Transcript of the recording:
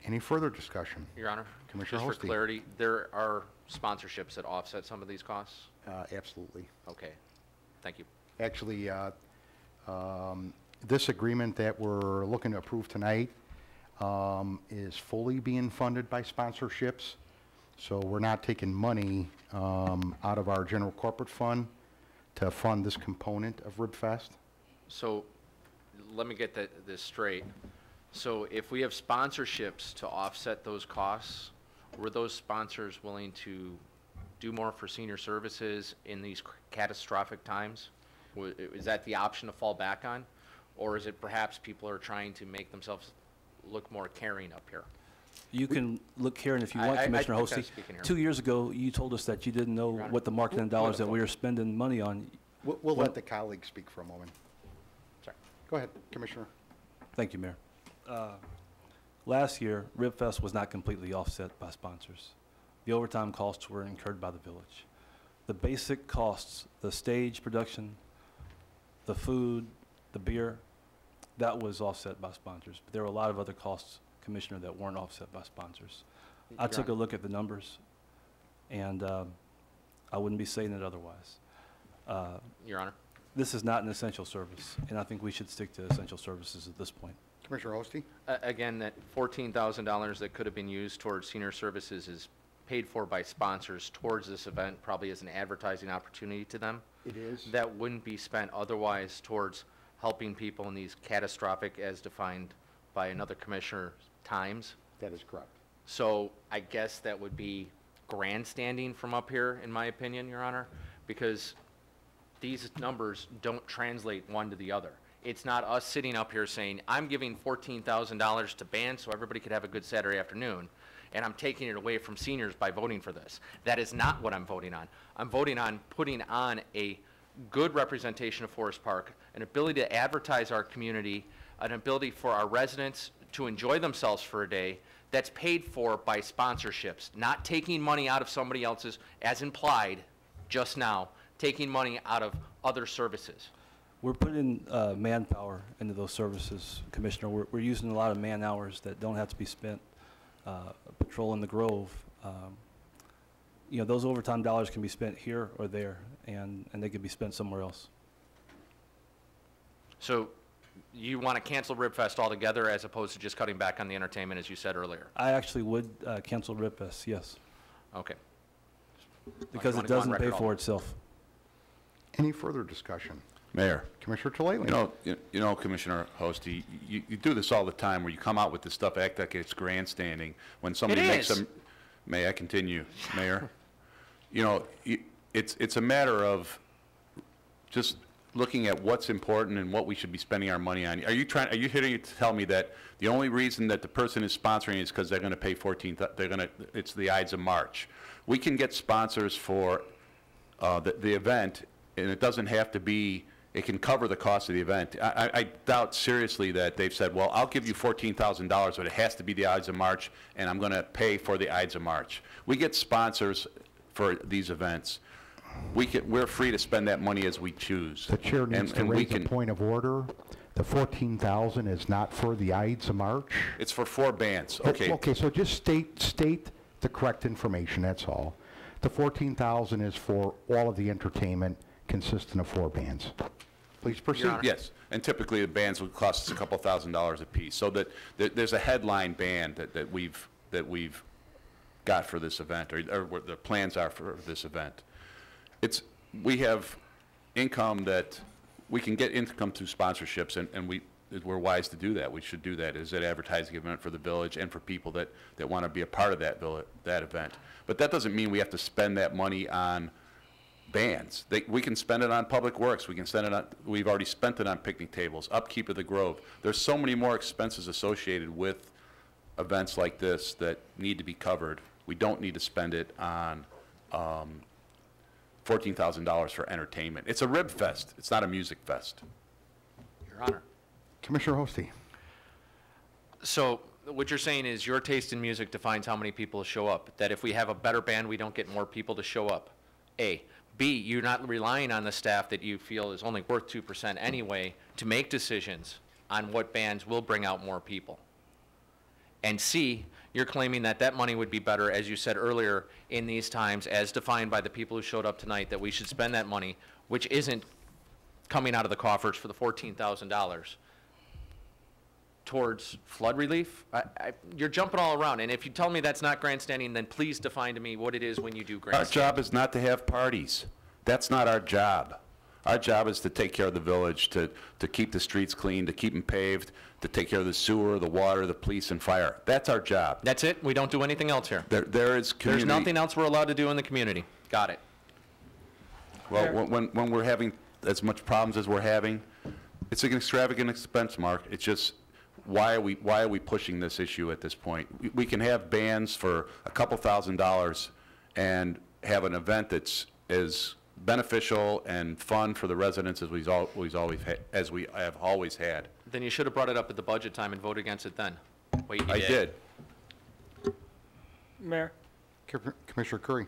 Any further discussion? Your Honor, Commissioner just for Hosty. clarity, there are sponsorships that offset some of these costs? Absolutely. Okay. Thank you. Actually, this agreement that we're looking to approve tonight is fully being funded by sponsorships. So we're not taking money out of our general corporate fund to fund this component of Ribfest. So let me get this straight. So if we have sponsorships to offset those costs, were those sponsors willing to do more for senior services in these catastrophic times? Is that the option to fall back on? Or is it perhaps people are trying to make themselves look more caring up here? You can look here, and if you want, Commissioner Hosty, 2 years ago, you told us that you didn't know what the marketing dollars that we were spending money on. We'll let the colleagues speak for a moment. Sorry. Go ahead, Commissioner. Thank you, Mayor. Last year, Ribfest was not completely offset by sponsors. The overtime costs were incurred by the village. The basic costs, the stage production, the food, the beer, that was offset by sponsors. But there were a lot of other costs, Commissioner, that weren't offset by sponsors. I took a look at the numbers, and I wouldn't be saying it otherwise. Your Honor. This is not an essential service, and I think we should stick to essential services at this point. Commissioner Hosty? Again, that $14,000 that could have been used towards senior services is paid for by sponsors towards this event, probably as an advertising opportunity to them. It is. That wouldn't be spent otherwise towards helping people in these catastrophic, as defined by another commissioner, times. That is correct. So I guess that would be grandstanding from up here, in my opinion, Your Honor, because these numbers don't translate one to the other. It's not us sitting up here saying, I'm giving $14,000 to bands so everybody could have a good Saturday afternoon, and I'm taking it away from seniors by voting for this. That is not what I'm voting on. I'm voting on putting on a good representation of Forest Park, an ability to advertise our community, an ability for our residents to enjoy themselves for a day that's paid for by sponsorships, not taking money out of somebody else's, as implied just now, taking money out of other services. We're putting manpower into those services, Commissioner. We're using a lot of man hours that don't have to be spent patrolling the Grove. You know, those overtime dollars can be spent here or there, and they could be spent somewhere else. So you want to cancel Ribfest altogether as opposed to just cutting back on the entertainment, as you said earlier? I actually would cancel Ribfest, yes. Okay. Because it doesn't pay for itself. Any further discussion? Mayor. Commissioner Talali. You know, Commissioner Hosty, you do this all the time where you come out with this stuff, act like it's grandstanding. When somebody makes them, may I continue, Mayor? You know, it's a matter of just looking at what's important and what we should be spending our money on. Are you here to tell me that the only reason that the person is sponsoring is because they're going to pay it's the Ides of March? We can get sponsors for the event, and it doesn't have to be, it can cover the cost of the event. I doubt seriously that they've said, well, I'll give you $14,000, but it has to be the Ides of March, and I'm going to pay for the Ides of March. We get sponsors for these events. We're free to spend that money as we choose. The chair needs to raise a point of order. The $14,000 is not for the Ides of March. It's for 4 bands. Okay. Okay, so just state the correct information, that's all. The $14,000 is for all of the entertainment consisting of 4 bands. Please proceed. Yes, and typically the bands would cost us a couple $1,000s a piece. So that there's a headline band that we've got for this event, or what the plans are for this event. We have income that we can get income through sponsorships, and we're wise to do that. We should do that as an advertising event for the village and for people that want to be a part of that event. But that doesn't mean we have to spend that money on bands. We can spend it on public works. We can spend it on, we've already spent it on picnic tables, upkeep of the Grove. There's so many more expenses associated with events like this that need to be covered. We don't need to spend it on $14,000 for entertainment. It's a rib fest. It's not a music fest. Your Honor. Commissioner Hosty. So what you're saying is your taste in music defines how many people show up, that if we have a better band, we don't get more people to show up, A. B, you're not relying on the staff that you feel is only worth 2% anyway to make decisions on what bands will bring out more people. And C, you're claiming that that money would be better, as you said earlier, in these times, as defined by the people who showed up tonight, that we should spend that money, which isn't coming out of the coffers for the $14,000, towards flood relief. You're jumping all around, and if you tell me that's not grandstanding, then please define to me what it is when you do grandstanding. Our job is not to have parties. That's not our job. Our job is to take care of the village, to keep the streets clean, to keep them paved, to take care of the sewer, the water, the police, and fire. That's our job. That's it? We don't do anything else here? There is community. There's nothing else we're allowed to do in the community. Got it. Well, when we're having as much problems as we're having, it's an extravagant expense, Mark. It's just, why are we pushing this issue at this point? We can have bands for a couple $1,000s and have an event that's as beneficial and fun for the residents as we have always had. Then you should have brought it up at the budget time and voted against it then. Wait, you I did. Mayor? Commissioner Curry.